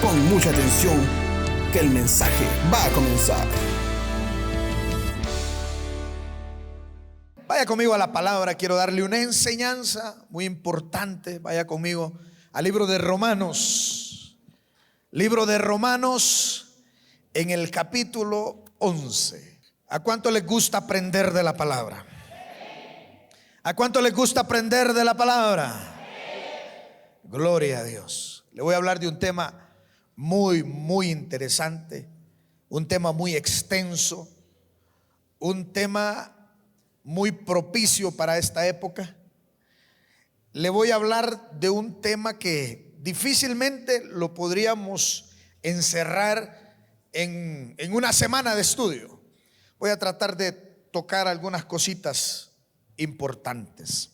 Pon mucha atención, que el mensaje va a comenzar. Vaya conmigo a la palabra, quiero darle una enseñanza muy importante. Vaya conmigo al libro de Romanos. Libro de Romanos en el capítulo 11. ¿A cuánto les gusta aprender de la palabra? ¿A cuánto les gusta aprender de la palabra? Gloria a Dios. Le voy a hablar de un tema muy interesante, un tema muy extenso, un tema muy propicio para esta época. Le voy a hablar de un tema que difícilmente lo podríamos encerrar en una semana de estudio. Voy a tratar de tocar algunas cositas importantes.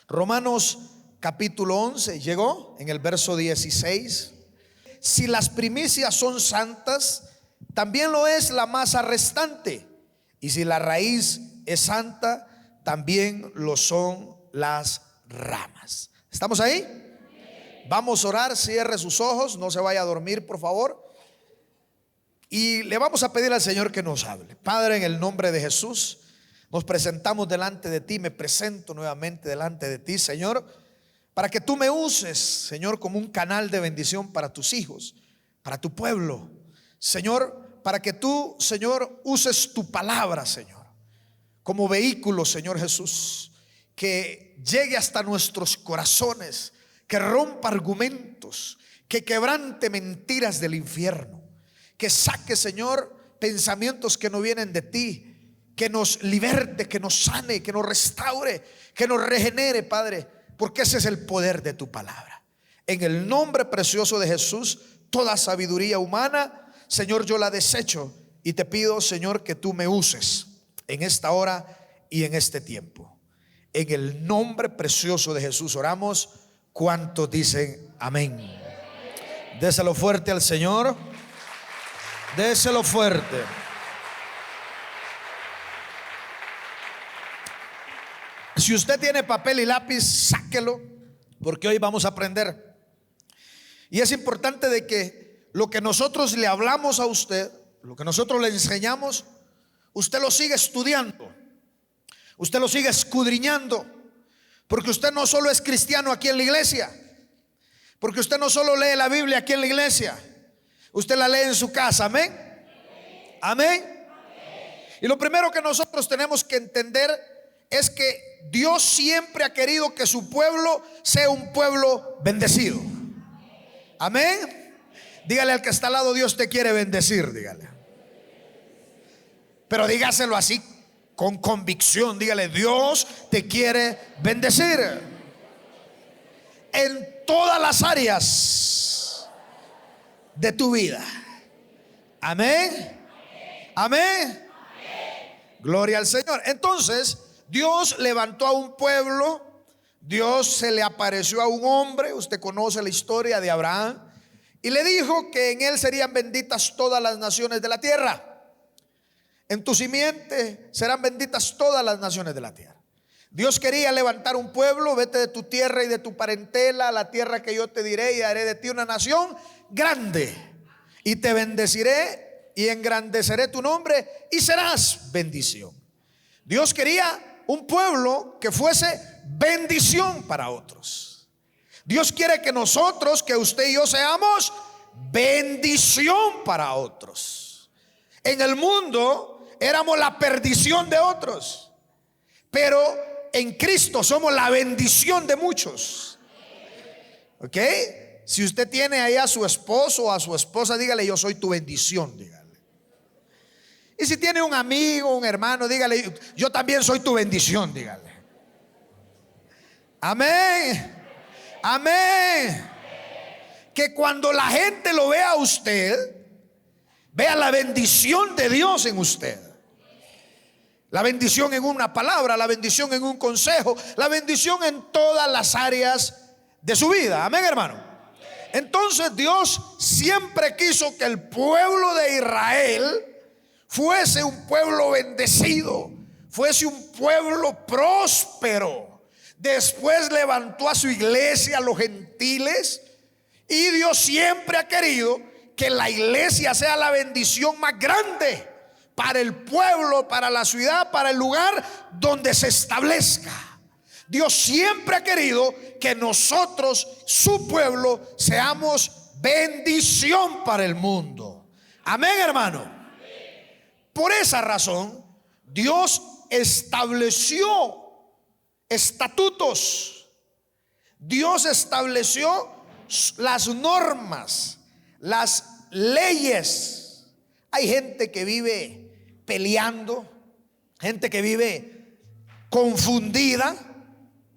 Romanos capítulo 11, llegó en el verso 16. Si las primicias son santas, también lo es la masa restante. Y si la raíz es santa, también lo son las ramas. ¿Estamos ahí? Vamos a orar, cierre sus ojos, no se vaya a dormir, por favor. Y le vamos a pedir al Señor que nos hable. Padre, en el nombre de Jesús, nos presentamos delante de ti, me presento nuevamente delante de ti, Señor, para que tú me uses, Señor, como un canal de bendición para tus hijos, para tu pueblo. Señor, para que tú, Señor, uses tu palabra, Señor, como vehículo, Señor Jesús, que llegue hasta nuestros corazones, que rompa argumentos, que quebrante mentiras del infierno, que saque, Señor, pensamientos que no vienen de ti, que nos liberte, que nos sane, que nos restaure, que nos regenere, Padre, porque ese es el poder de tu palabra. En el nombre precioso de Jesús, toda sabiduría humana, Señor, yo la desecho y te pido, Señor, que tú me uses en esta hora y en este tiempo. En el nombre precioso de Jesús oramos. ¿Cuántos dicen amén? Déselo fuerte al Señor. Déselo fuerte. Si usted tiene papel y lápiz, sáquelo, porque hoy vamos a aprender. Y es importante de que lo que nosotros le hablamos a usted, lo que nosotros le enseñamos, usted lo sigue estudiando, usted lo sigue escudriñando, porque usted no solo es cristiano aquí en la iglesia, porque usted no solo lee la Biblia aquí en la iglesia, usted la lee en su casa. Amén. Amén. Y lo primero que nosotros tenemos que entender es que Dios siempre ha querido que su pueblo sea un pueblo bendecido. Amén. Dígale al que está al lado: Dios te quiere bendecir, dígale. Pero dígaselo así, con convicción. Dígale: Dios te quiere bendecir en todas las áreas de tu vida. Amén. Amén. Gloria al Señor. Entonces, Dios levantó a un pueblo. Dios se le apareció a un hombre. Usted conoce la historia de Abraham, y le dijo que en él serían benditas todas las naciones de la tierra. En tu simiente serán benditas todas las naciones de la tierra. Dios quería levantar un pueblo. Vete de tu tierra y de tu parentela a la tierra que yo te diré, y haré de ti una nación grande, y te bendeciré y engrandeceré tu nombre, y serás bendición. Dios quería un pueblo que fuese bendición para otros. Dios quiere que nosotros, que usted y yo, seamos bendición para otros. En el mundo éramos la perdición de otros, pero en Cristo somos la bendición de muchos. ¿Ok? Si usted tiene ahí a su esposo o a su esposa, dígale: yo soy tu bendición, dígale. Y si tiene un amigo, un hermano, dígale: yo también soy tu bendición, dígale. Amén. Amén. Que cuando la gente lo vea a usted, vea la bendición de Dios en usted. La bendición en una palabra, la bendición en un consejo, la bendición en todas las áreas de su vida. Amén, hermano. Entonces Dios siempre quiso que el pueblo de Israel fuese un pueblo bendecido, fuese un pueblo próspero. Después levantó a su iglesia, a los gentiles, Y Dios siempre ha querido que la iglesia sea la bendición más grande para el pueblo, para la ciudad, para el lugar donde se establezca. Dios siempre ha querido que nosotros, su pueblo, seamos bendición para el mundo. Amén, hermano. Por esa razón, Dios estableció estatutos. Dios estableció las normas, las leyes. Hay gente que vive peleando, gente que vive confundida.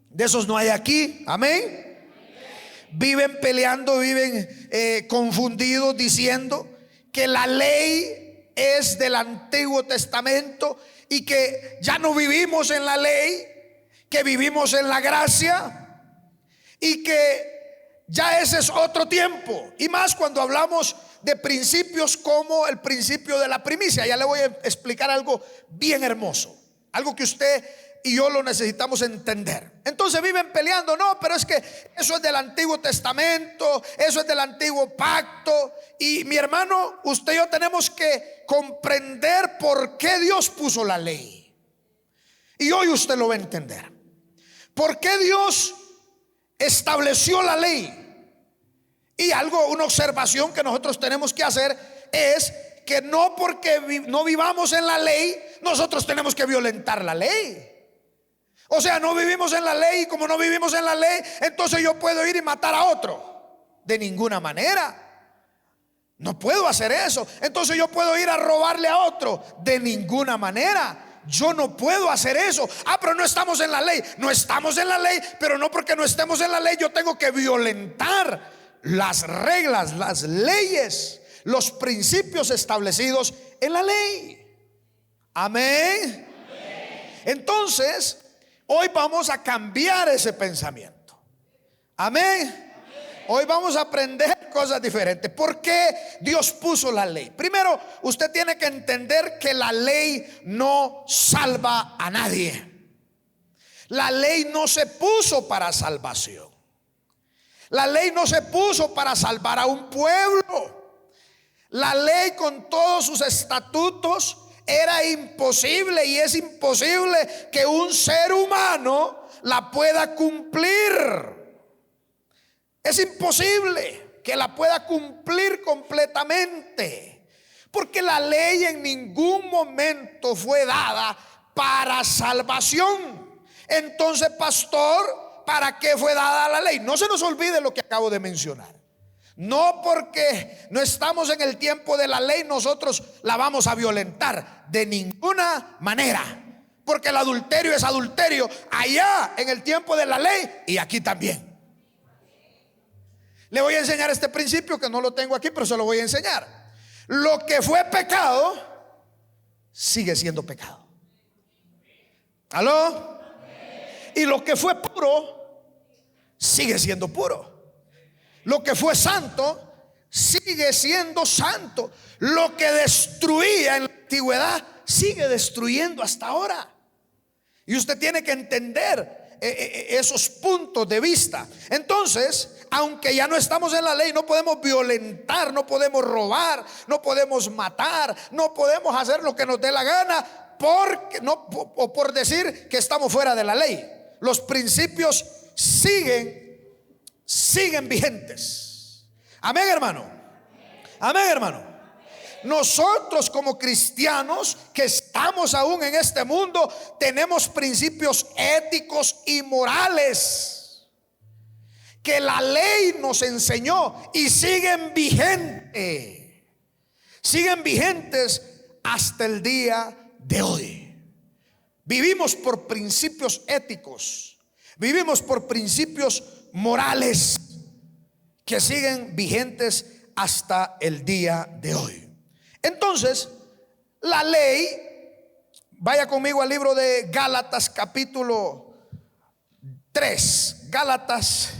De esos no hay aquí. Amén. Viven peleando, viven confundidos, diciendo que la ley es del Antiguo Testamento y que ya no vivimos en la ley, que vivimos en la gracia y que ya ese es otro tiempo. Y más cuando hablamos de principios como el principio de la primicia. Ya le voy a explicar algo bien hermoso, algo que usted y yo lo necesitamos entender. Entonces viven peleando, no, pero es que eso es del Antiguo Testamento, eso es del Antiguo Pacto. Y mi hermano, usted y yo tenemos que comprender por qué Dios puso la ley. Y hoy usted lo va a entender. ¿Por qué Dios estableció la ley? Y una observación que nosotros tenemos que hacer es que no porque no vivamos en la ley, nosotros tenemos que violentar la ley. O sea, no vivimos en la ley, y como no vivimos en la ley, entonces yo puedo ir y matar a otro. De ninguna manera. No puedo hacer eso. Entonces yo puedo ir a robarle a otro. De ninguna manera. Yo no puedo hacer eso. Pero no estamos en la ley. No estamos en la ley, pero no porque no estemos en la ley yo tengo que violentar las reglas, las leyes, los principios establecidos en la ley. Amén. Entonces, hoy vamos a cambiar ese pensamiento. Amén. Hoy vamos a aprender cosas diferentes. ¿Por qué Dios puso la ley? Primero, usted tiene que entender que la ley no salva a nadie. La ley no se puso para salvación. La ley no se puso para salvar a un pueblo. La ley con todos sus estatutos era imposible y es imposible que un ser humano la pueda cumplir. Es imposible que la pueda cumplir completamente, porque la ley en ningún momento fue dada para salvación. Entonces, pastor, ¿para qué fue dada la ley? No se nos olvide lo que acabo de mencionar. No porque no estamos en el tiempo de la ley nosotros la vamos a violentar, de ninguna manera. Porque el adulterio es adulterio allá en el tiempo de la ley y aquí también. Le voy a enseñar este principio que no lo tengo aquí, pero se lo voy a enseñar. Lo que fue pecado sigue siendo pecado. ¿Aló? Y lo que fue puro sigue siendo puro. Lo que fue santo sigue siendo santo. Lo que destruía en la antigüedad sigue destruyendo hasta ahora. Y usted tiene que entender esos puntos de vista. Entonces, aunque ya no estamos en la ley, no podemos violentar, no podemos robar, no podemos matar, no podemos hacer lo que nos dé la gana por decir que estamos fuera de la ley. Los principios siguen vigentes. Amén, hermano. Amén, hermano. Nosotros como cristianos que estamos aún en este mundo tenemos principios éticos y morales que la ley nos enseñó y siguen vigentes. Siguen vigentes hasta el día de hoy. Vivimos por principios éticos, vivimos por principios morales que siguen vigentes hasta el día de hoy. Entonces, la ley, vaya conmigo al libro de Gálatas capítulo 3. Gálatas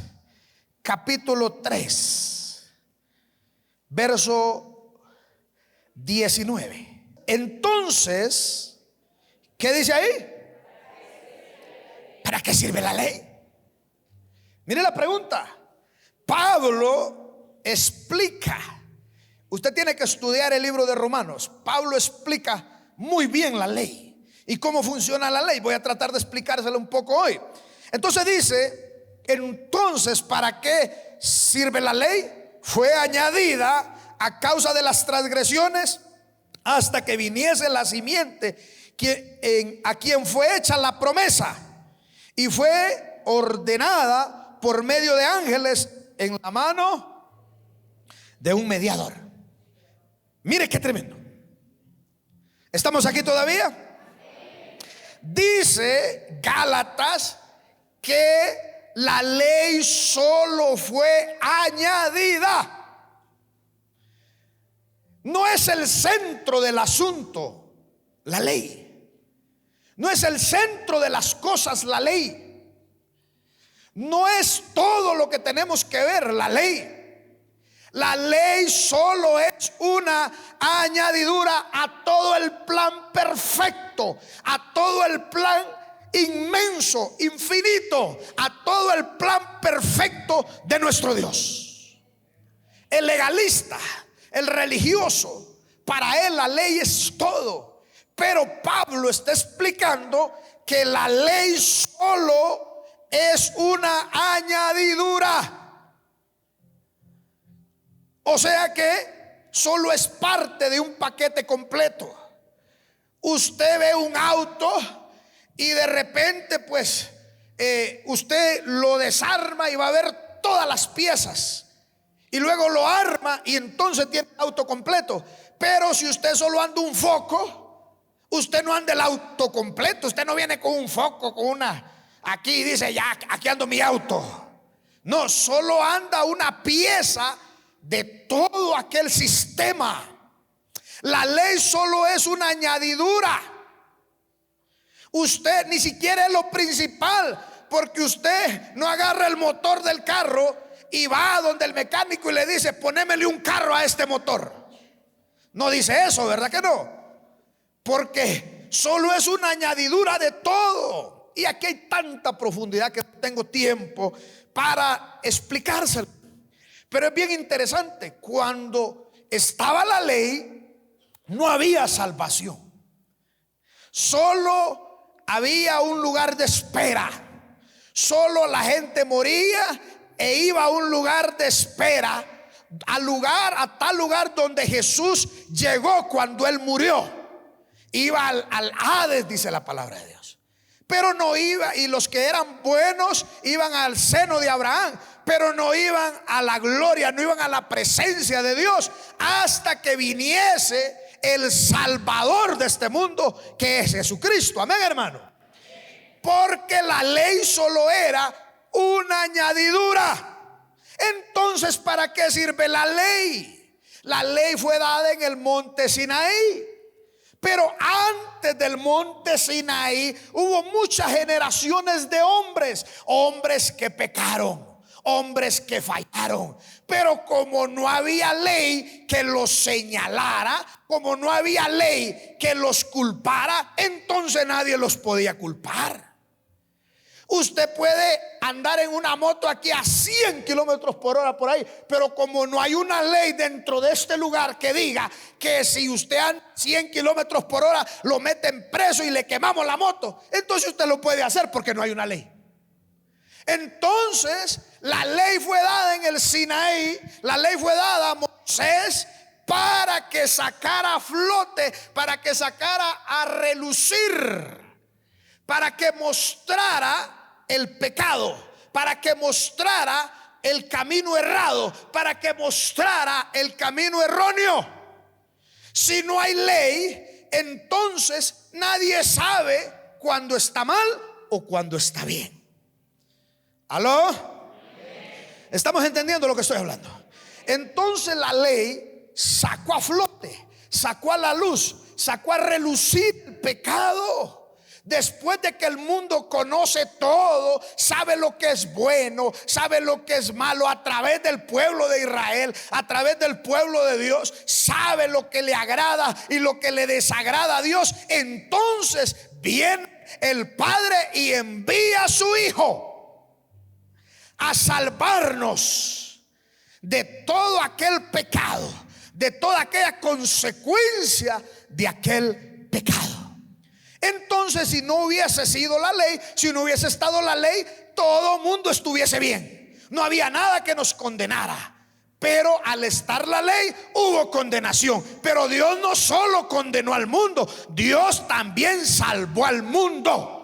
capítulo 3, verso 19. Entonces, ¿qué dice ahí? ¿Para qué sirve la ley? Mire la pregunta. Pablo explica. Usted tiene que estudiar el libro de Romanos. Pablo explica muy bien la ley y cómo funciona la ley. Voy a tratar de explicárselo un poco hoy. Entonces dice, entonces, ¿para qué sirve la ley? Fue añadida a causa de las transgresiones hasta que viniese la simiente a quien fue hecha la promesa, y fue ordenada por medio de ángeles en la mano de un mediador. Mire qué tremendo. ¿Estamos aquí todavía? Dice Gálatas que la ley solo fue añadida. No es el centro del asunto la ley. No es el centro de las cosas la ley. No es todo lo que tenemos que ver la ley. La ley solo es una añadidura a todo el plan perfecto, a todo el plan inmenso, infinito, a todo el plan perfecto de nuestro Dios. El legalista, el religioso, para él la ley es todo. Pero Pablo está explicando que la ley solo es una añadidura. O sea que solo es parte de un paquete completo. Usted ve un auto y de repente pues usted lo desarma y va a ver todas las piezas. Y luego lo arma y entonces tiene el auto completo. Pero si usted solo anda un foco, usted no anda el auto completo. Usted no viene con un foco, con una, aquí dice ya, aquí ando mi auto. No, solo anda una pieza de todo aquel sistema. La ley solo es una añadidura. Usted ni siquiera es lo principal, porque usted no agarra el motor del carro y va a donde el mecánico y le dice, ponémele un carro a este motor. No dice eso, ¿verdad que no? Porque solo es una añadidura de todo. Y aquí hay tanta profundidad que no tengo tiempo para explicárselo. Pero es bien interesante. Cuando estaba la ley, no había salvación. Solo había un lugar de espera. Solo la gente moría e iba a un lugar de espera, a tal lugar donde Jesús llegó cuando él murió. Iba al Hades, dice la palabra de Dios. Pero no iba, y los que eran buenos iban al seno de Abraham, pero no iban a la gloria, no iban a la presencia de Dios hasta que viniese el Salvador de este mundo, que es Jesucristo. Amén, hermano. Porque la ley solo era una añadidura. Entonces, ¿para qué sirve la ley? La ley fue dada en el monte Sinaí. Pero antes del monte Sinaí hubo muchas generaciones de hombres, hombres que pecaron, hombres que fallaron. Pero como no había ley que los señalara, como no había ley que los culpara, entonces nadie los podía culpar. Usted puede andar en una moto aquí a 100 kilómetros por hora por ahí, pero como no hay una ley dentro de este lugar que diga que si usted anda 100 kilómetros por hora lo meten preso y le quemamos la moto, entonces usted lo puede hacer porque no hay una ley. Entonces la ley fue dada en el Sinaí, la ley fue dada a Moisés para que sacara a flote, para que sacara a relucir, para que mostrara el pecado, para que mostrara el camino errado, para que mostrara el camino erróneo. Si no hay ley, entonces nadie sabe cuándo está mal o cuándo está bien. ¿Aló? ¿Estamos entendiendo lo que estoy hablando? Entonces la ley sacó a flote, sacó a la luz, sacó a relucir el pecado. Después de que el mundo conoce todo, sabe lo que es bueno, sabe lo que es malo, a través del pueblo de Israel, a través del pueblo de Dios, sabe lo que le agrada y lo que le desagrada a Dios. Entonces viene el Padre y envía a su Hijo a salvarnos de todo aquel pecado, de toda aquella consecuencia de aquel pecado. Entonces, si no hubiese sido la ley, si no hubiese estado la ley, todo mundo estuviese bien. No había nada que nos condenara. Pero al estar la ley hubo condenación. Pero Dios no solo condenó al mundo, Dios también salvó al mundo.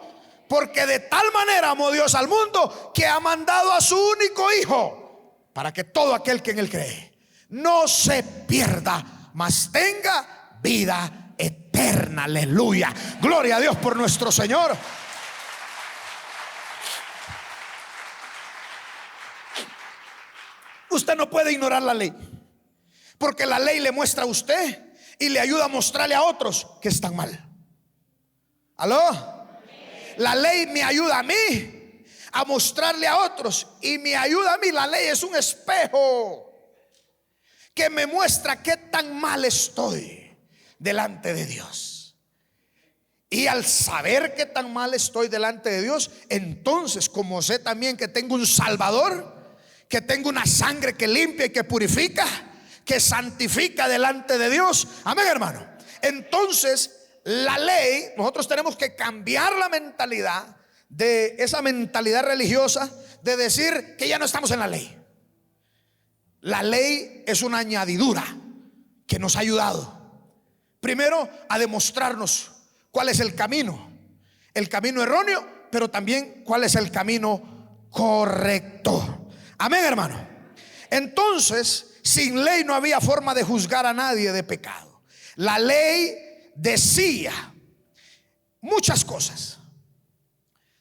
Porque de tal manera amó Dios al mundo que ha mandado a su único Hijo, para que todo aquel que en él cree no se pierda, mas tenga vida eterna. Aleluya. Gloria a Dios por nuestro Señor. Usted no puede ignorar la ley, porque la ley le muestra a usted y le ayuda a mostrarle a otros que están mal. ¿Aló? La ley me ayuda a mí a mostrarle a otros y me ayuda a mí. La ley es un espejo que me muestra qué tan mal estoy delante de Dios. Y al saber qué tan mal estoy delante de Dios, entonces, como sé también que tengo un Salvador, que tengo una sangre que limpia y que purifica, que santifica delante de Dios. Amén, hermano. Entonces, la ley, nosotros tenemos que cambiar la mentalidad de esa mentalidad religiosa de decir que ya no estamos en la ley. La ley es una añadidura que nos ha ayudado, primero, a demostrarnos cuál es el camino erróneo, pero también cuál es el camino correcto. Amén, hermano. Entonces, sin ley no había forma de juzgar a nadie de pecado. La ley decía muchas cosas.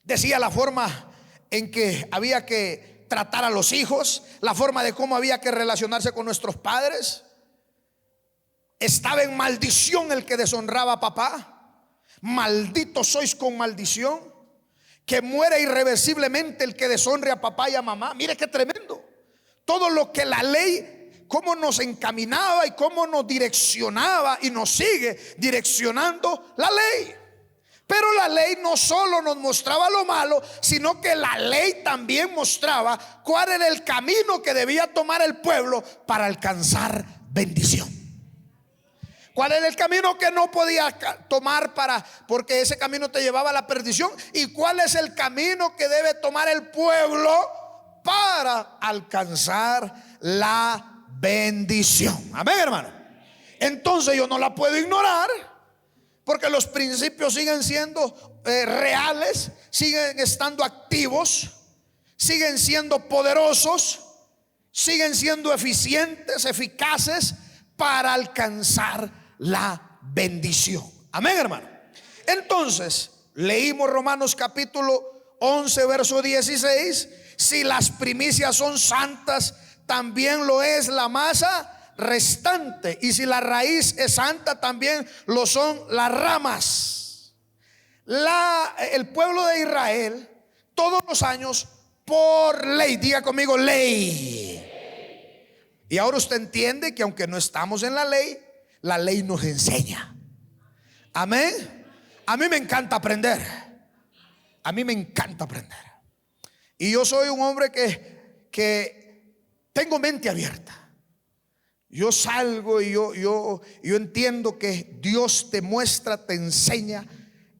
Decía la forma en que había que tratar a los hijos, la forma de cómo había que relacionarse con nuestros padres. Estaba en maldición el que deshonraba a papá. Malditos sois con maldición. Que muera irreversiblemente el que deshonre a papá y a mamá. Mire qué tremendo. Todo lo que la ley, cómo nos encaminaba y cómo nos direccionaba y nos sigue direccionando la ley. Pero la ley no solo nos mostraba lo malo, sino que la ley también mostraba cuál era el camino que debía tomar el pueblo para alcanzar bendición. ¿Cuál era el camino que no podía tomar porque ese camino te llevaba a la perdición? ¿Y cuál es el camino que debe tomar el pueblo para alcanzar la bendición? Amén, hermano. Entonces yo no la puedo ignorar, porque los principios siguen siendo reales, siguen estando activos, siguen siendo poderosos, siguen siendo eficientes, eficaces para alcanzar la bendición. Amén, hermano. Entonces, leímos Romanos capítulo 11, verso 16. Si las primicias son santas, también lo es la masa restante. Y si la raíz es santa, también lo son las ramas. El pueblo de Israel, todos los años, por ley, diga conmigo, ley. Y ahora usted entiende que aunque no estamos en la ley nos enseña. Amén. A mí me encanta aprender. A mí me encanta aprender. Y yo soy un hombre que tengo mente abierta. Yo salgo y yo entiendo que Dios te muestra, te enseña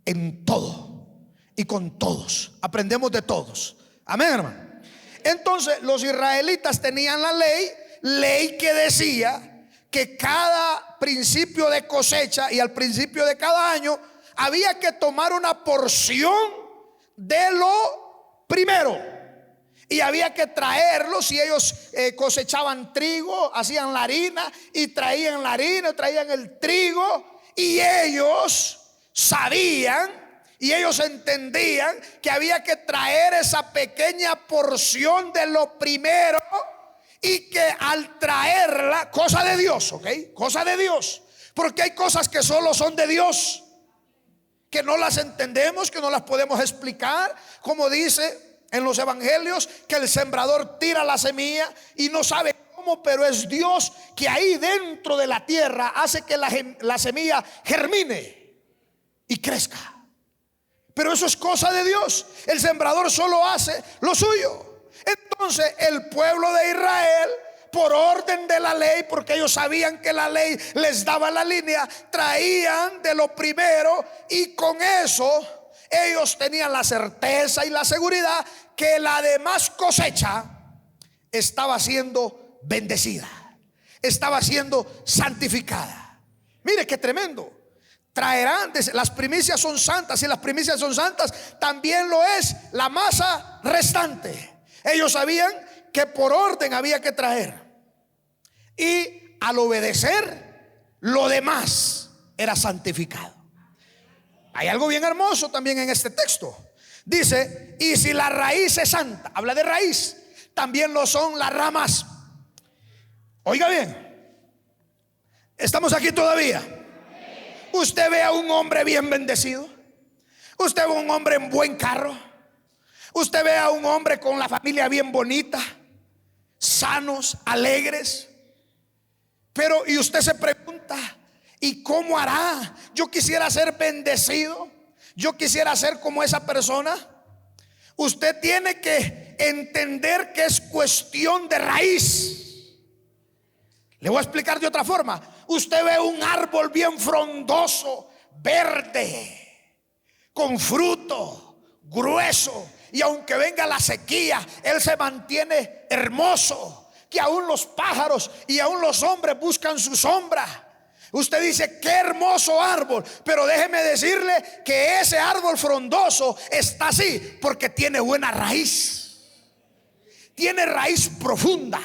en todo y con todos. Aprendemos de todos. Amén, hermano. Entonces los israelitas tenían la ley que decía que cada principio de cosecha y al principio de cada año había que tomar una porción de lo primero y había que traerlo. Si ellos cosechaban trigo, hacían la harina y traían la harina, traían el trigo, y ellos sabían y ellos entendían que había que traer esa pequeña porción de lo primero. Y que al traerla, cosa de Dios, ¿ok? Cosa de Dios. Porque hay cosas que solo son de Dios, que no las entendemos, que no las podemos explicar. Como dice en los evangelios, que el sembrador tira la semilla y no sabe cómo, pero es Dios que ahí dentro de la tierra hace que la semilla germine y crezca. Pero eso es cosa de Dios. El sembrador solo hace lo suyo. Entonces el pueblo de Israel por orden de la ley, porque ellos sabían que la ley les daba la línea, traían de lo primero, y con eso ellos tenían la certeza y la seguridad que la demás cosecha estaba siendo bendecida, estaba siendo santificada. Mire qué tremendo. Traerán, las primicias son santas, y las primicias son santas, también lo es la masa restante. Ellos sabían que por orden había que traer, y al obedecer, lo demás era santificado. Hay algo bien hermoso también en este texto. Dice: y si la raíz es santa, habla de raíz, también lo son las ramas. Oiga bien, estamos aquí todavía. Usted ve a un hombre bien bendecido, usted ve a un hombre en buen carro, usted ve a un hombre con la familia bien bonita, sanos, alegres, pero y usted se pregunta: ¿y cómo hará? Yo quisiera ser bendecido, yo quisiera ser como esa persona. Usted tiene que entender que es cuestión de raíz. Le voy a explicar de otra forma. Usted ve un árbol bien frondoso, verde, con fruto, grueso, y aunque venga la sequía, él se mantiene hermoso, que aún los pájaros y aún los hombres buscan su sombra. Usted dice: qué hermoso árbol, pero déjeme decirle que ese árbol frondoso está así porque tiene buena raíz, tiene raíz profunda,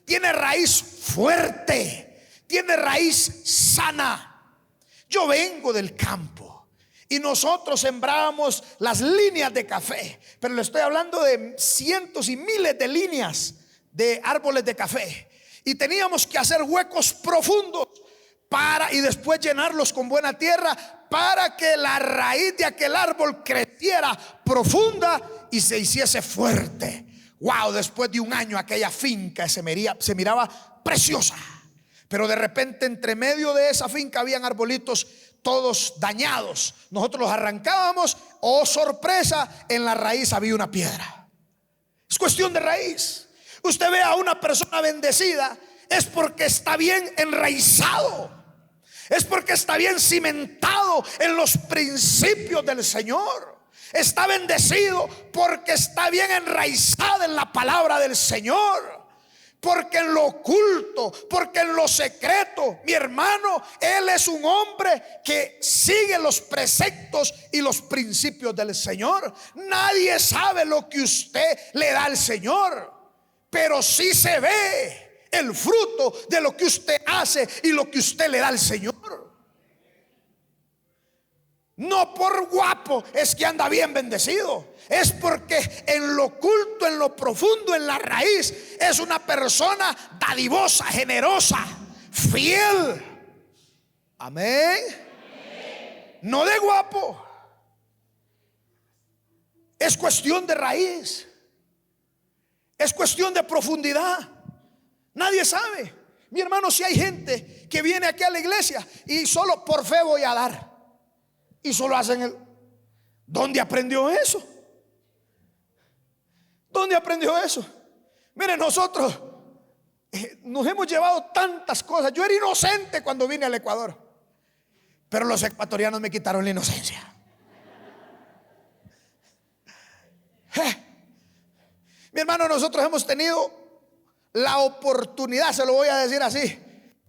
tiene raíz fuerte, tiene raíz sana. Yo vengo del campo y nosotros sembrábamos las líneas de café, pero le estoy hablando de cientos y miles de líneas de árboles de café, y teníamos que hacer huecos profundos y después llenarlos con buena tierra para que la raíz de aquel árbol creciera profunda y se hiciese fuerte. Wow, después de un año aquella finca se miraba preciosa, pero de repente entre medio de esa finca habían arbolitos todos dañados. Nosotros los arrancábamos, oh sorpresa, en la raíz había una piedra. Es cuestión de raíz. Usted ve a una persona bendecida, es porque está bien enraizado, es porque está bien cimentado en los principios del Señor. Está bendecido porque está bien enraizado en la palabra del Señor. Porque en lo oculto, porque en lo secreto, mi hermano, él es un hombre que sigue los preceptos y los principios del Señor. Nadie sabe lo que usted le da al Señor, pero sí se ve el fruto de lo que usted hace y lo que usted le da al Señor. No por guapo es que anda bien bendecido, es porque en lo oculto, en lo profundo, en la raíz, es una persona dadivosa, generosa, fiel. Amén. No de guapo, es cuestión de raíz, es cuestión de profundidad. Nadie sabe, mi hermano, si hay gente que viene aquí a la iglesia y solo por fe voy a dar, y solo hacen ¿dónde aprendió eso? ¿Dónde aprendió eso? Mire, nosotros nos hemos llevado tantas cosas. Yo era inocente cuando vine al Ecuador, pero los ecuatorianos me quitaron la inocencia. Mi hermano, nosotros hemos tenido la oportunidad, se lo voy a decir así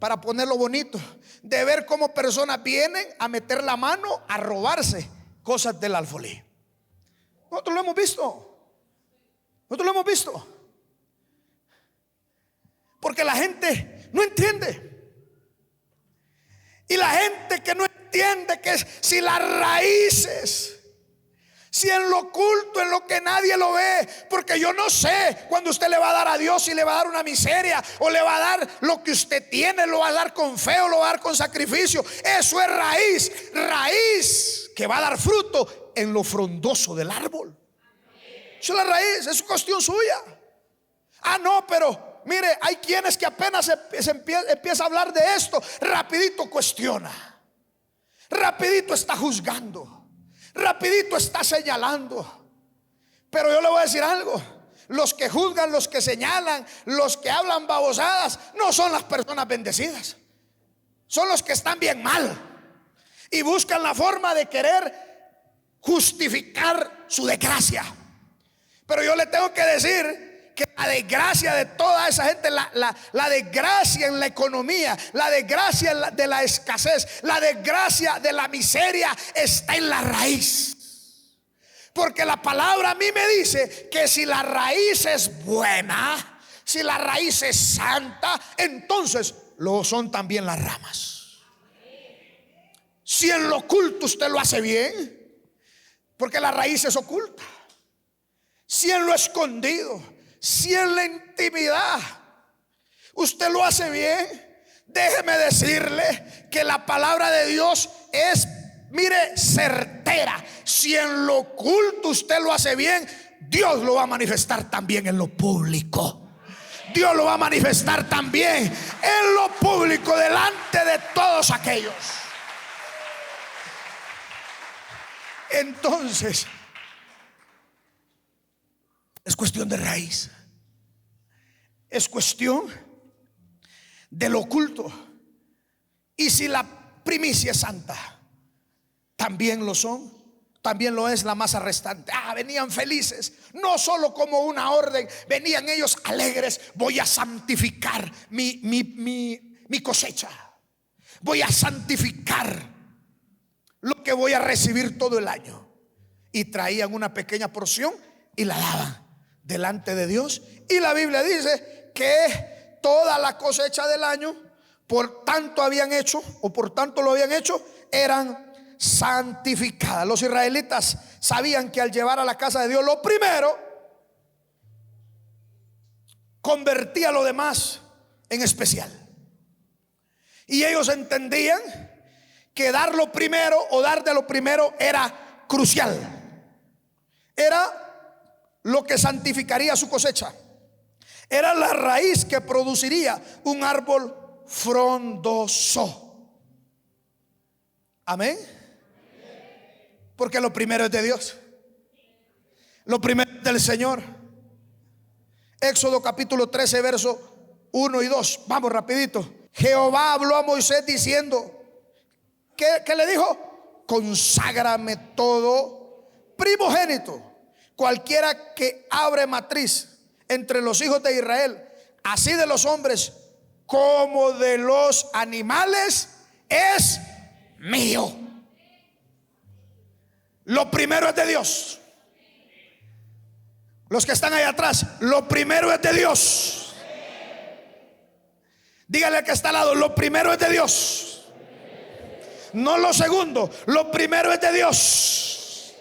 para ponerlo bonito, de ver cómo personas vienen a meter la mano a robarse cosas del alfolí. Nosotros lo hemos visto, nosotros lo hemos visto, porque la gente no entiende. Y la gente que no entiende que si las raíces, si en lo oculto, en lo que nadie lo ve, porque yo no sé cuando usted le va a dar a Dios, si le va a dar una miseria o le va a dar lo que usted tiene, lo va a dar con fe o lo va a dar con sacrificio. Eso es raíz, raíz que va a dar fruto en lo frondoso del árbol. Eso es la raíz, es cuestión suya. Ah, no, pero mire, hay quienes que apenas empieza a hablar de esto, rapidito cuestiona, rapidito está juzgando, rapidito está señalando. Pero yo le voy a decir algo: los que juzgan, los que señalan, los que hablan babosadas, no son las personas bendecidas. Son los que están bien mal y buscan la forma de querer justificar su desgracia. Pero yo le tengo que decir que la desgracia de toda esa gente, la desgracia en la economía, la desgracia de la escasez, la desgracia de la miseria está en la raíz. Porque la palabra a mí me dice que si la raíz es buena, si la raíz es santa, entonces lo son también las ramas. Si en lo oculto usted lo hace bien, porque la raíz es oculta. Si en lo escondido, si en la intimidad usted lo hace bien, déjeme decirle que la palabra de Dios es, mire, certera. Si en lo oculto usted lo hace bien, Dios lo va a manifestar también en lo público. Dios lo va a manifestar también en lo público, delante de todos aquellos. Entonces, es cuestión de raíz. Es cuestión de lo oculto. Y si la primicia es santa, también lo son, también lo es la masa restante. Venían felices, no solo como una orden, venían ellos alegres. Voy a santificar mi cosecha, voy a santificar lo que voy a recibir todo el año. Y traían una pequeña porción y la daban delante de Dios. Y la Biblia dice que toda la cosecha del año, por tanto habían hecho, o por tanto lo habían hecho, eran santificadas. Los israelitas sabían que al llevar a la casa de Dios lo primero, convertía lo demás en especial. Y ellos entendían que dar lo primero o dar de lo primero era crucial. Era lo que santificaría su cosecha. Era la raíz que produciría un árbol frondoso. Amén. Porque lo primero es de Dios. Lo primero es del Señor. Éxodo capítulo 13, verso 1 y 2. Vamos rapidito. Jehová habló a Moisés diciendo, ¿qué le dijo? Conságrame todo primogénito, cualquiera que abre matriz entre los hijos de Israel, así de los hombres como de los animales, es mío. Lo primero es de Dios. Los que están ahí atrás, lo primero es de Dios. Dígale al que está al lado, lo primero es de Dios. No lo segundo, lo primero es de Dios.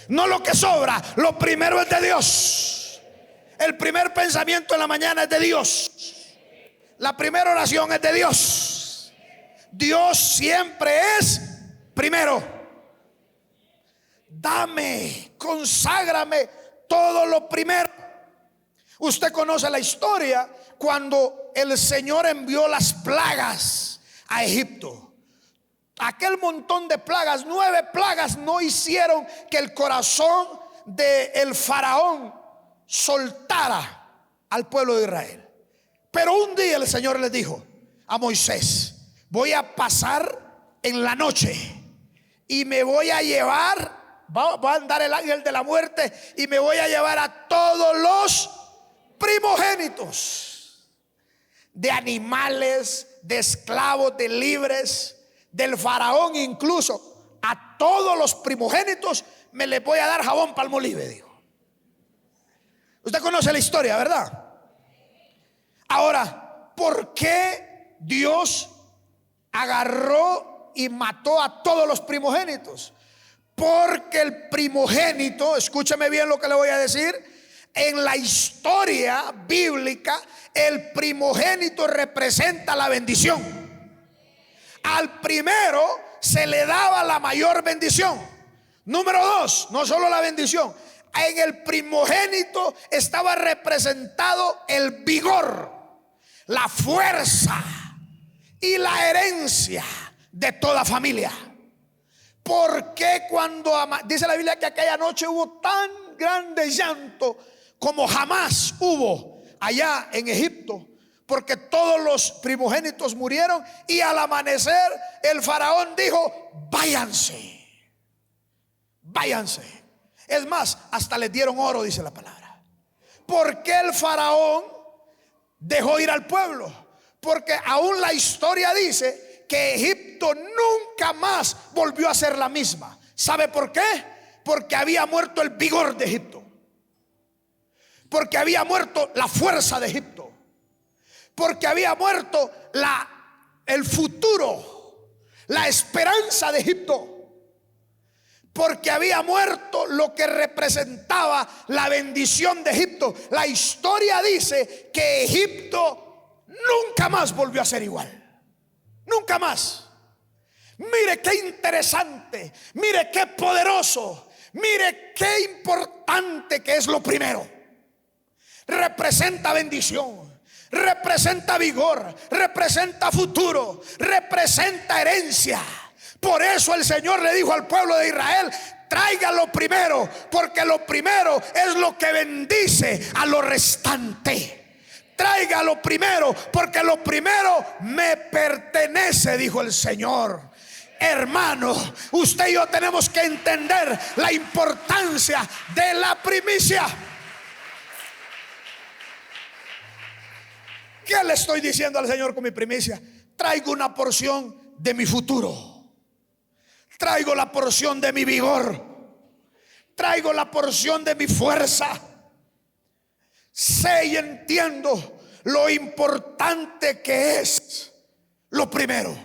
No lo que sobra, lo primero es de Dios. El primer pensamiento en la mañana es de Dios. La primera oración es de Dios. Dios siempre es primero. Dame, conságrame todo lo primero. Usted conoce la historia cuando el Señor envió las plagas a Egipto. Aquel montón de plagas, 9 plagas, no hicieron que el corazón del faraón soltara al pueblo de Israel. Pero un día el Señor les dijo a Moisés: voy a pasar en la noche y me voy a llevar, va a andar el ángel de la muerte y me voy a llevar a todos los primogénitos, de animales, de esclavos, de libres, del faraón, incluso a todos los primogénitos me les voy a dar jabón palmolive, dijo. Usted conoce la historia, ¿verdad? Ahora, ¿por qué Dios agarró y mató a todos los primogénitos? Porque el primogénito, escúcheme bien lo que le voy a decir, en la historia bíblica, el primogénito representa la bendición. Al primero se le daba la mayor bendición. Número 2, no solo la bendición, en el primogénito estaba representado el vigor, la fuerza y la herencia de toda familia. Porque cuando dice la Biblia que aquella noche hubo tan grande llanto como jamás hubo allá en Egipto, porque todos los primogénitos murieron. Y al amanecer el faraón dijo: váyanse, váyanse. Es más, hasta les dieron oro, dice la palabra. ¿Por qué el faraón dejó ir al pueblo? Porque aún la historia dice que Egipto nunca más volvió a ser la misma. ¿Sabe por qué? Porque había muerto el vigor de Egipto, porque había muerto la fuerza de Egipto, porque había muerto el futuro, la esperanza de Egipto, porque había muerto lo que representaba la bendición de Egipto. La historia dice que Egipto nunca más volvió a ser igual, nunca más. Mire qué interesante, mire qué poderoso, mire qué importante que es lo primero. Representa bendición, representa vigor, representa futuro, representa herencia. Por eso el Señor le dijo al pueblo de Israel: traiga lo primero, porque lo primero es lo que bendice a lo restante. Traiga lo primero, porque lo primero me pertenece, dijo el Señor. Hermano, usted y yo tenemos que entender la importancia de la primicia. ¿Qué le estoy diciendo al Señor con mi primicia? Traigo una porción de mi futuro, traigo la porción de mi vigor, traigo la porción de mi fuerza. Sé y entiendo lo importante que es lo primero.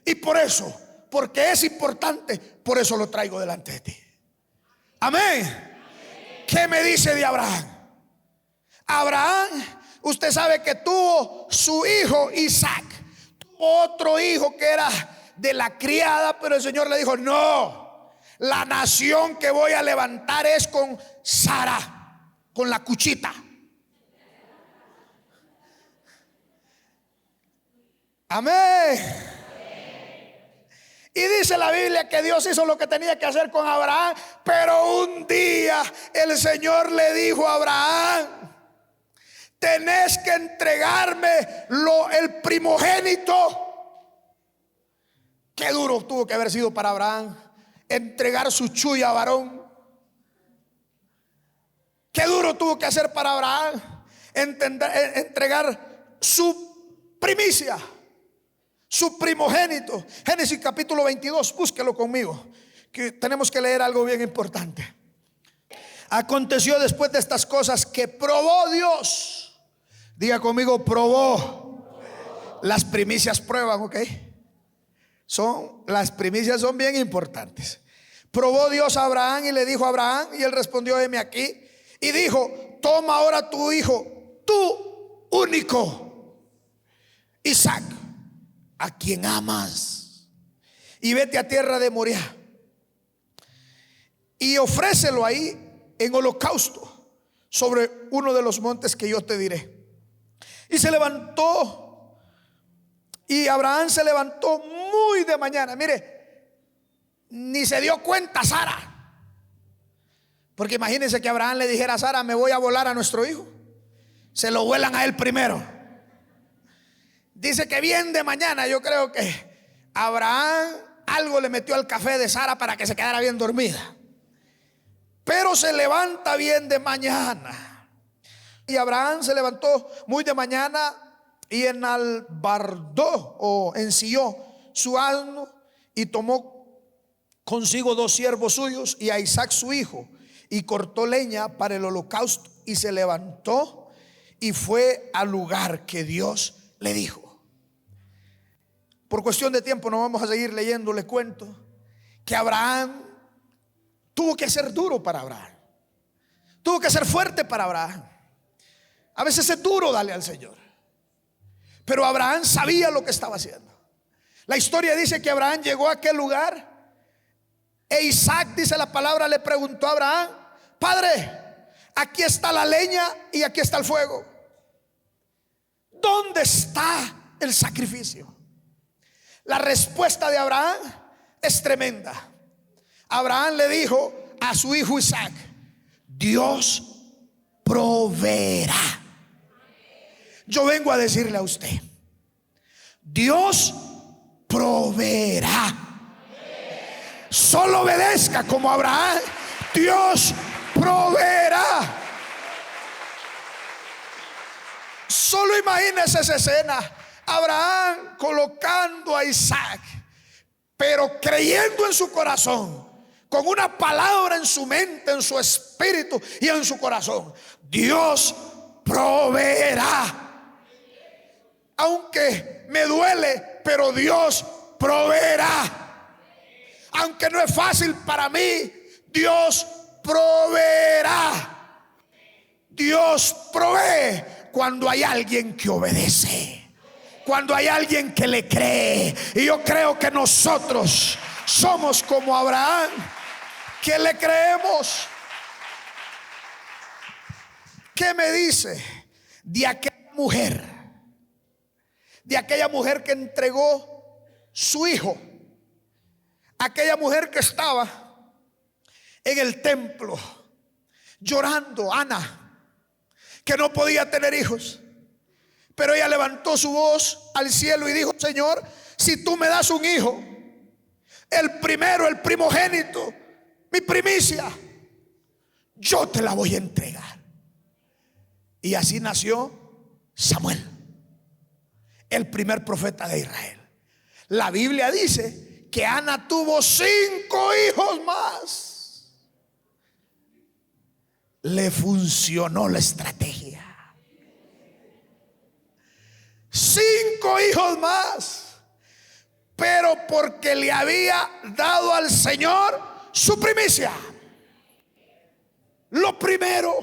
Y por eso, porque es importante, por eso lo traigo delante de ti. Amén. ¿Qué me dice de Abraham? Abraham, usted sabe que tuvo su hijo Isaac, tuvo otro hijo que era de la criada, pero el Señor le dijo: no, la nación que voy a levantar es con Sara, con la cuchita. Amén. Y dice la Biblia que Dios hizo lo que tenía que hacer con Abraham, pero un día el Señor le dijo a Abraham: tenés que entregarme el primogénito. Qué duro tuvo que haber sido para Abraham entregar su chulla varón. Qué duro tuvo que hacer para Abraham entregar su primicia, su primogénito. Génesis capítulo 22, búsquelo conmigo, que tenemos que leer algo bien importante. Aconteció después de estas cosas que probó Dios. Diga conmigo: probó. Las primicias prueban, ¿ok? Las primicias son bien importantes. Probó Dios a Abraham y le dijo a Abraham, y él respondió: heme aquí. Y dijo: toma ahora tu hijo, tu único, Isaac, a quien amas, y vete a tierra de Moriah y ofrécelo ahí en holocausto sobre uno de los montes que yo te diré. Y se levantó, y Abraham se levantó muy de mañana. Mire, ni se dio cuenta Sara, porque imagínense que Abraham le dijera a Sara: me voy a volar a nuestro hijo. Se lo vuelan a él primero. Dice que bien de mañana, yo creo que Abraham algo le metió al café de Sara para que se quedara bien dormida. Pero se levanta bien de mañana. Y Abraham se levantó muy de mañana y enalbardó o ensilló su asno y tomó consigo 2 siervos suyos y a Isaac su hijo, y cortó leña para el holocausto, y se levantó y fue al lugar que Dios le dijo. Por cuestión de tiempo no vamos a seguir leyendo. Le cuento que Abraham tuvo que ser duro para Abraham, tuvo que ser fuerte para Abraham. A veces es duro darle al Señor, pero Abraham sabía lo que estaba haciendo. La historia dice que Abraham llegó a aquel lugar e Isaac, dice la palabra, le preguntó a Abraham: padre, aquí está la leña y aquí está el fuego, ¿dónde está el sacrificio? La respuesta de Abraham es tremenda. Abraham le dijo a su hijo Isaac: Dios proveerá. Yo vengo a decirle a usted, Dios proveerá. Solo obedezca como Abraham. Dios proveerá. Solo imagínese esa escena. Abraham colocando a Isaac, pero creyendo en su corazón, con una palabra en su mente, en su espíritu y en su corazón: Dios proveerá. Aunque me duele, pero Dios proveerá. Aunque no es fácil para mí, Dios proveerá. Dios provee cuando hay alguien que obedece, cuando hay alguien que le cree. Y yo creo que nosotros somos como Abraham, que le creemos. ¿Qué me dice de aquella mujer? De aquella mujer que entregó su hijo, aquella mujer que estaba en el templo llorando, Ana, que no podía tener hijos, pero ella levantó su voz al cielo y dijo: Señor, si tú me das un hijo, el primero, el primogénito, mi primicia, yo te la voy a entregar. Y así nació Samuel, el primer profeta de Israel. La Biblia dice que Ana tuvo 5 hijos más. Le funcionó la estrategia. 5 hijos más, pero porque le había dado al Señor su primicia. Lo primero,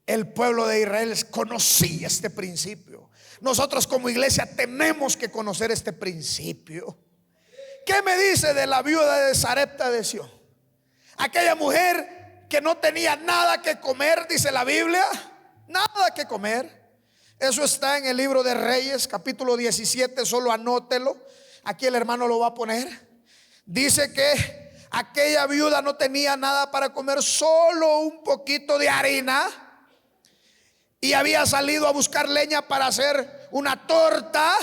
el pueblo de Israel conocía este principio. Nosotros como iglesia tenemos que conocer este principio. ¿Qué me dice de la viuda de Sarepta de Sión? Aquella mujer que no tenía nada que comer, dice la Biblia, nada que comer. Eso está en el libro de Reyes, capítulo 17, solo anótelo. Aquí el hermano lo va a poner. Dice que aquella viuda no tenía nada para comer, solo un poquito de harina. Y había salido a buscar leña para hacer una torta,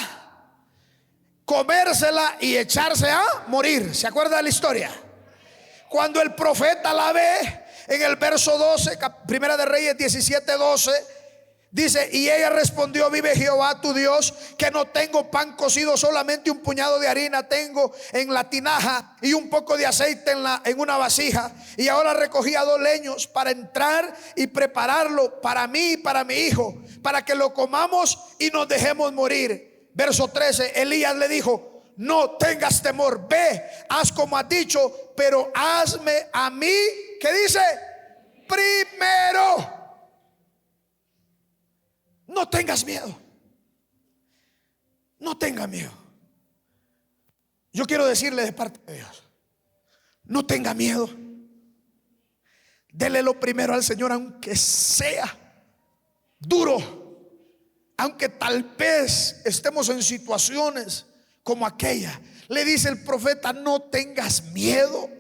comérsela y echarse a morir. ¿Se acuerda de la historia? Cuando el profeta la ve en el verso 12, Primera de Reyes 17, 12, dice: y ella respondió: vive Jehová tu Dios, que no tengo pan cocido, solamente un puñado de harina tengo en la tinaja y un poco de aceite en una vasija. Y ahora recogía 2 leños para entrar y prepararlo para mí y para mi hijo, para que lo comamos y nos dejemos morir. Verso 13, Elías le dijo: no tengas temor, ve, haz como has dicho, pero hazme a mí, ¿qué dice? Primero. No tengas miedo. No tenga miedo. Yo quiero decirle de parte de Dios: no tenga miedo. Dele lo primero al Señor, aunque sea duro, aunque tal vez estemos en situaciones como aquella. Le dice el profeta: no tengas miedo,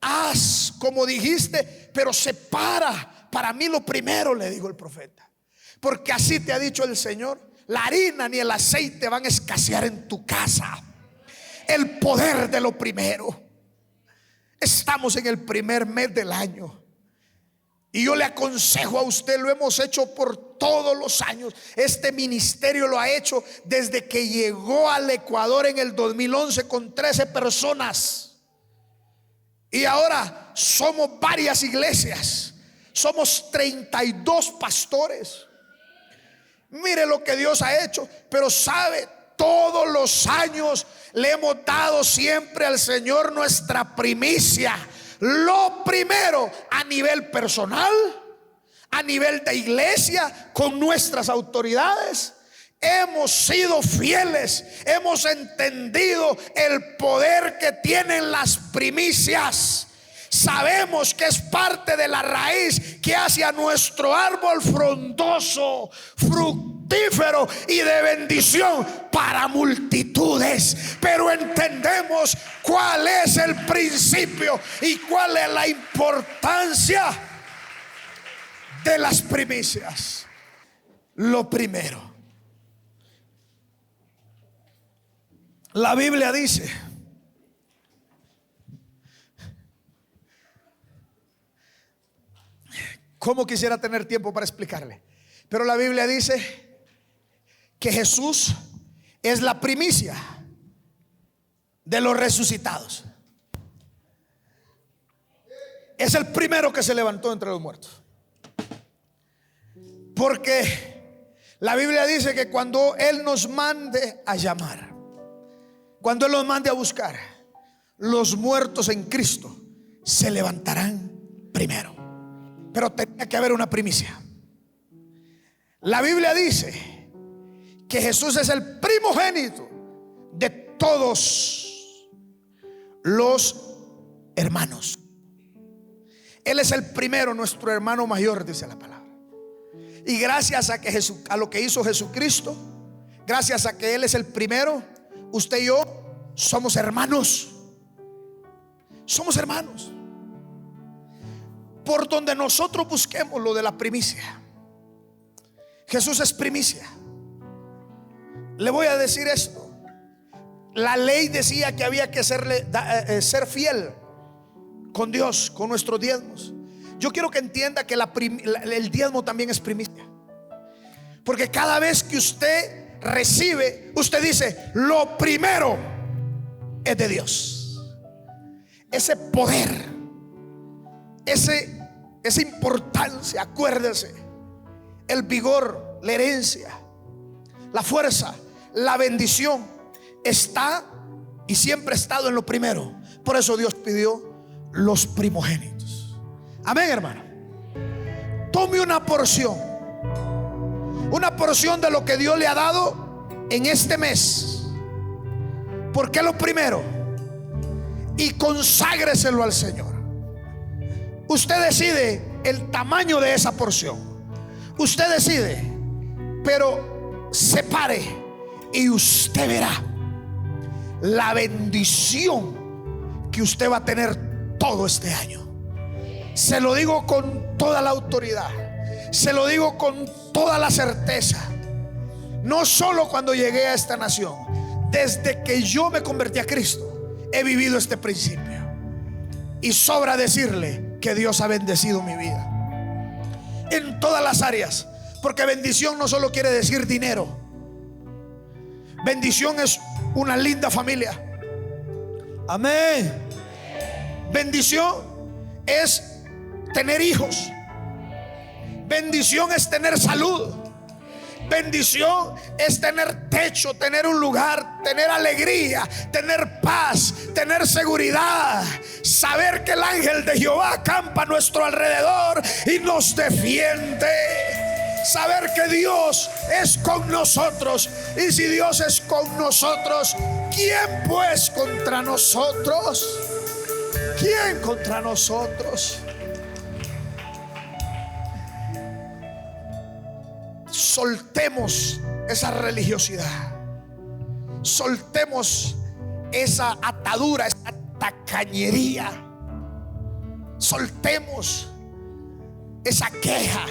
haz como dijiste, pero separa para mí lo primero, le dijo el profeta. Porque así te ha dicho el Señor: la harina ni el aceite van a escasear en tu casa. El poder de lo primero. Estamos en el primer mes del año, y yo le aconsejo a usted, lo hemos hecho por todos los años. Este ministerio lo ha hecho desde que llegó al Ecuador en el 2011 con 13 personas. Y ahora somos varias iglesias. Somos 32 pastores. Mire lo que Dios ha hecho. Pero sabe, todos los años le hemos dado siempre al Señor nuestra primicia. Lo primero, a nivel personal, a nivel de iglesia, con nuestras autoridades. Hemos sido fieles, hemos entendido el poder que tienen las primicias. Sabemos que es parte de la raíz que hace a nuestro árbol frondoso, fructífero y de bendición para multitudes. Pero entendemos cuál es el principio y cuál es la importancia de las primicias. Lo primero. La Biblia dice cómo quisiera tener tiempo para explicarle, pero la Biblia dice que Jesús es la primicia de los resucitados. Es el primero que se levantó entre los muertos. Porque la Biblia dice que cuando Él nos mande a llamar, cuando Él nos mande a buscar, los muertos en Cristo se levantarán primero. Pero tenía que haber una primicia. La Biblia dice que Jesús es el primogénito de todos los hermanos. Él es el primero, nuestro hermano mayor, dice la palabra. Y gracias a que a lo que hizo Jesucristo, gracias a que Él es el primero, usted y yo somos hermanos. Somos hermanos. Por donde nosotros busquemos lo de la primicia, Jesús es primicia. Le voy a decir esto. La ley decía que había que ser fiel con Dios, con nuestros diezmos. Yo quiero que entienda que el diezmo también es primicia. Porque cada vez que usted recibe, usted dice: lo primero es de Dios. Ese poder, esa importancia, acuérdese, el vigor, la herencia, la fuerza, la bendición está y siempre ha estado en lo primero. Por eso Dios pidió los primogénitos. Amén, hermano. Tome una porción de lo que Dios le ha dado en este mes, porque es lo primero, y conságreselo al Señor. Usted decide el tamaño de esa porción. Usted decide, pero separe y usted verá la bendición que usted va a tener todo este año. Se lo digo con toda la autoridad, se lo digo con toda la certeza. No solo cuando llegué a esta nación, desde que yo me convertí a Cristo, he vivido este principio. Y sobra decirle que Dios ha bendecido mi vida en todas las áreas. Porque bendición no solo quiere decir dinero. Bendición es una linda familia. Amén. Bendición es tener hijos. Bendición es tener salud. Bendición es tener techo, tener un lugar, tener alegría, tener paz, tener seguridad. Saber que el ángel de Jehová acampa a nuestro alrededor y nos defiende. Saber que Dios es con nosotros. Y si Dios es con nosotros, ¿quién pues contra nosotros? ¿Quién contra nosotros? Soltemos esa religiosidad. Soltemos esa atadura, esa tacañería. Soltemos esa queja.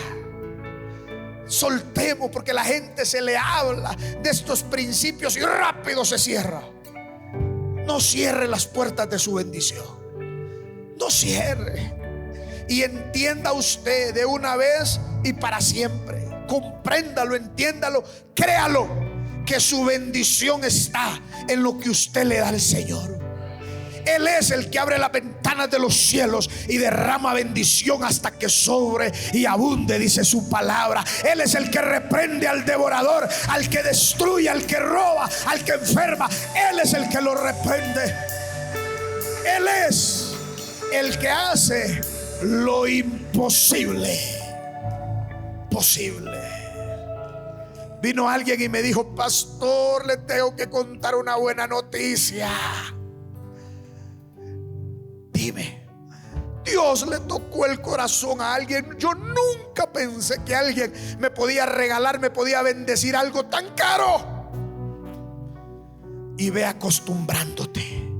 Soltemos, porque la gente se le habla de estos principios y rápido se cierra. No cierre las puertas de su bendición. No cierre. Y entienda usted de una vez y para siempre. Compréndalo, entiéndalo, créalo, que su bendición está en lo que usted le da al Señor. Él es el que abre las ventanas de los cielos y derrama bendición hasta que sobre y abunde, dice su palabra. Él es el que reprende al devorador, al que destruye, al que roba, al que enferma. Él es el que lo reprende. Él es el que hace lo imposible posible. Vino alguien y me dijo: pastor, le tengo que contar una buena noticia. Dime. Dios le tocó el corazón a alguien. Yo nunca pensé que alguien me podía regalar, me podía bendecir algo tan caro. Y ve acostumbrándote,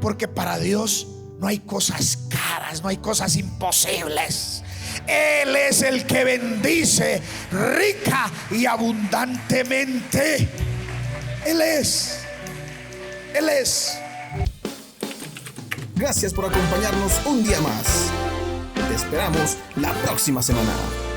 porque para Dios no hay cosas caras, no hay cosas imposibles. Él es el que bendice rica y abundantemente. Él es. Él es. Gracias por acompañarnos un día más. Te esperamos la próxima semana.